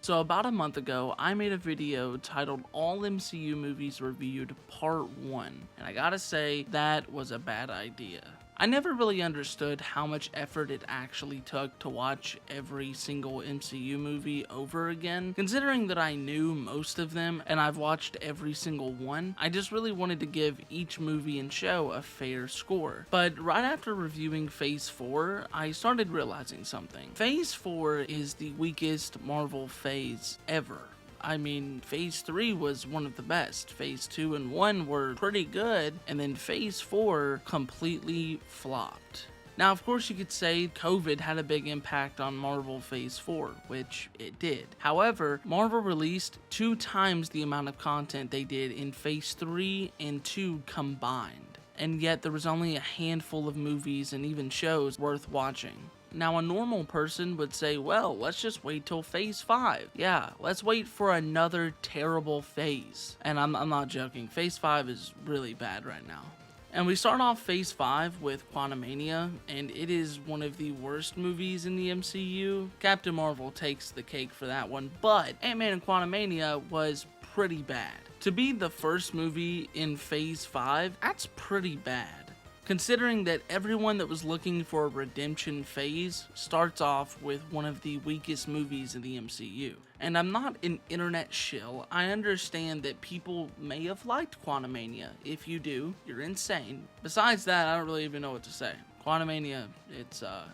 So about a month ago, I made a video titled All MCU Movies Reviewed Part 1, and I gotta say, that was a bad idea. I never really understood how much effort it actually took to watch every single MCU movie over again. Considering that I knew most of them and I've watched every single one, I just really wanted to give each movie and show a fair score. But right after reviewing Phase 4, I started realizing something. Phase 4 is the weakest Marvel phase ever. I mean, Phase 3 was one of the best. Phase 2 and 1 were pretty good, and then Phase 4 completely flopped. Now, of course, you could say COVID had a big impact on Marvel Phase 4, which it did. However, Marvel released 2 times the amount of content they did in Phase 3 and 2 combined. And yet, there was only a handful of movies and even shows worth watching. Now, a normal person would say, well, let's just wait till Phase 5. Yeah, let's wait for another terrible phase. And I'm not joking, Phase 5 is really bad right now. And we start off Phase 5 with Quantumania, and it is one of the worst movies in the MCU. Captain Marvel takes the cake for that one, but Ant-Man and Quantumania was pretty bad. To be the first movie in Phase 5, that's pretty bad. Considering that everyone that was looking for a redemption phase starts off with one of the weakest movies in the MCU. And I'm not an internet shill. I understand that people may have liked Quantumania. If you do, you're insane. Besides that, I don't really even know what to say. Quantumania,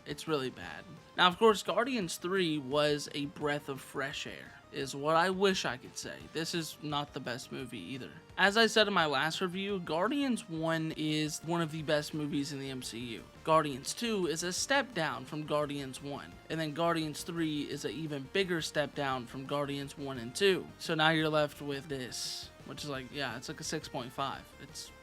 it's really bad. Now, of course, Guardians 3 was a breath of fresh air, is what I wish I could say. This is not the best movie either. As I said in my last review, Guardians 1 is one of the best movies in the MCU. Guardians 2 is a step down from Guardians 1. And then Guardians 3 is an even bigger step down from Guardians 1 and 2. So now you're left with this, which is like, yeah, it's like a 6.5.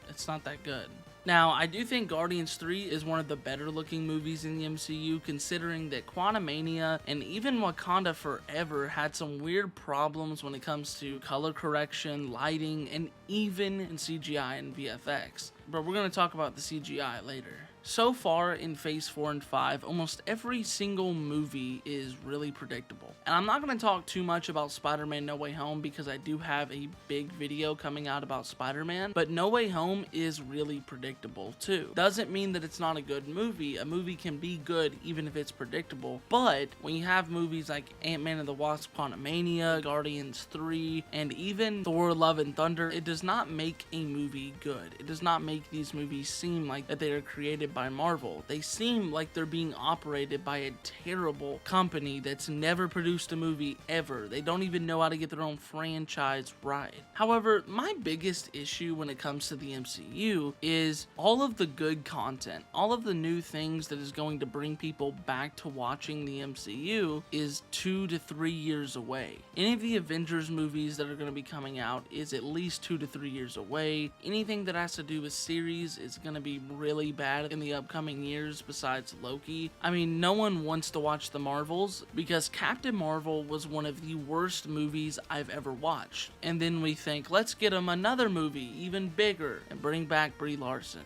It's not that good. Now, I do think Guardians 3 is one of the better looking movies in the MCU, considering that Quantumania and even Wakanda Forever had some weird problems when it comes to color correction, lighting, and even in CGI and VFX. But we're going to talk about the CGI later. So far in Phase 4 and 5, almost every single movie is really predictable. And I'm not going to talk too much about Spider-Man No Way Home because I do have a big video coming out about Spider-Man, but No Way Home is really predictable too. Doesn't mean that it's not a good movie. A movie can be good even if it's predictable, but when you have movies like Ant-Man and the Wasp: Quantumania, Guardians 3, and even Thor: Love and Thunder, it does not make a movie good. It does not make these movies seem like that they are created by Marvel. They seem like they're being operated by a terrible company that's never produced a movie ever. They don't even know how to get their own franchise right. However, my biggest issue when it comes to the MCU is all of the good content, all of the new things that is going to bring people back to watching the MCU is 2 to 3 years away. Any of the Avengers movies that are going to be coming out is at least 2 to 3 years away. Anything that has to do with series is going to be really bad in the upcoming years besides Loki. I mean, no one wants to watch the Marvels because Captain Marvel was one of the worst movies I've ever watched. And then we think, let's get him another movie, even bigger, and bring back Brie Larson.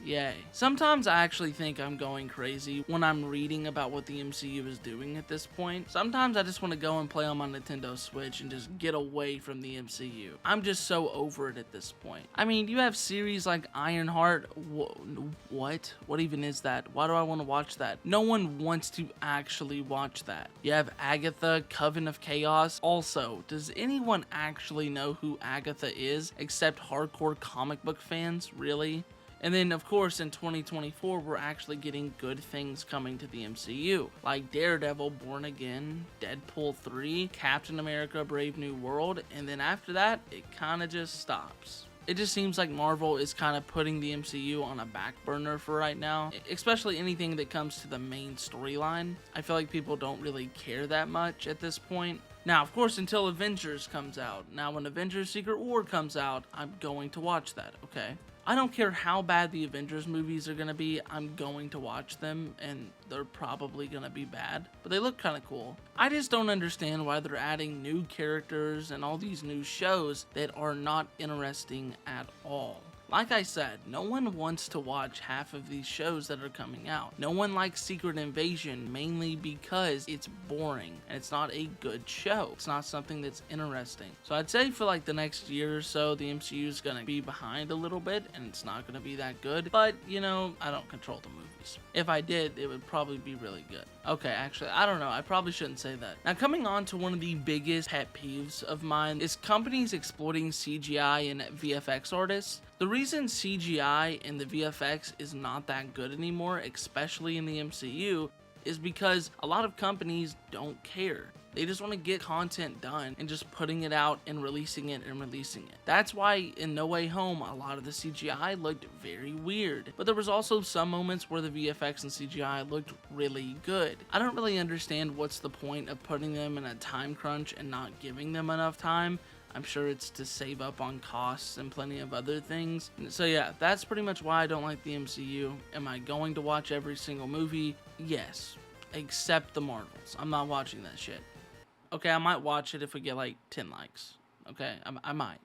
Yay. Sometimes I actually think I'm going crazy when I'm reading about what the MCU is doing at this point. Sometimes I just want to go and play on my Nintendo Switch and just get away from the MCU. I'm just so over it at this point. I mean, you have series like Ironheart. What? What even is that? Why do I want to watch that? No one wants to actually watch that. You have Agatha, Coven of Chaos. Also, does anyone actually know who Agatha is except hardcore comic book fans? Really? And then, of course, in 2024, we're actually getting good things coming to the MCU, like Daredevil, Born Again, Deadpool 3, Captain America, Brave New World, and then after that, it kind of just stops. It just seems like Marvel is kind of putting the MCU on a back burner for right now, especially anything that comes to the main storyline. I feel like people don't really care that much at this point. Now, of course, until Avengers comes out. Now, when Avengers Secret War comes out, I'm going to watch that, okay? I don't care how bad the Avengers movies are going to be, I'm going to watch them, and they're probably going to be bad, but they look kind of cool. I just don't understand why they're adding new characters and all these new shows that are not interesting at all. Like I said, no one wants to watch half of these shows that are coming out. No one likes Secret Invasion mainly because it's boring and it's not a good show. It's not something that's interesting. So I'd say for like the next year or so, the MCU is going to be behind a little bit and it's not going to be that good. But, you know, I don't control the movies. If I did, it would probably be really good. Okay, actually, I don't know. I probably shouldn't say that. Now, coming on to one of the biggest pet peeves of mine is companies exploiting CGI and VFX artists. The reason CGI and the VFX is not that good anymore, especially in the MCU, is because a lot of companies don't care. They just want to get content done and just putting it out and releasing it and releasing it. That's why in No Way Home, a lot of the CGI looked very weird. But there was also some moments where the VFX and CGI looked really good. I don't really understand what's the point of putting them in a time crunch and not giving them enough time. I'm sure it's to save up on costs and plenty of other things. So yeah, that's pretty much why I don't like the MCU. Am I going to watch every single movie? Yes. Except the Marvels. I'm not watching that shit. Okay, I might watch it if we get like 10 likes. Okay, I might.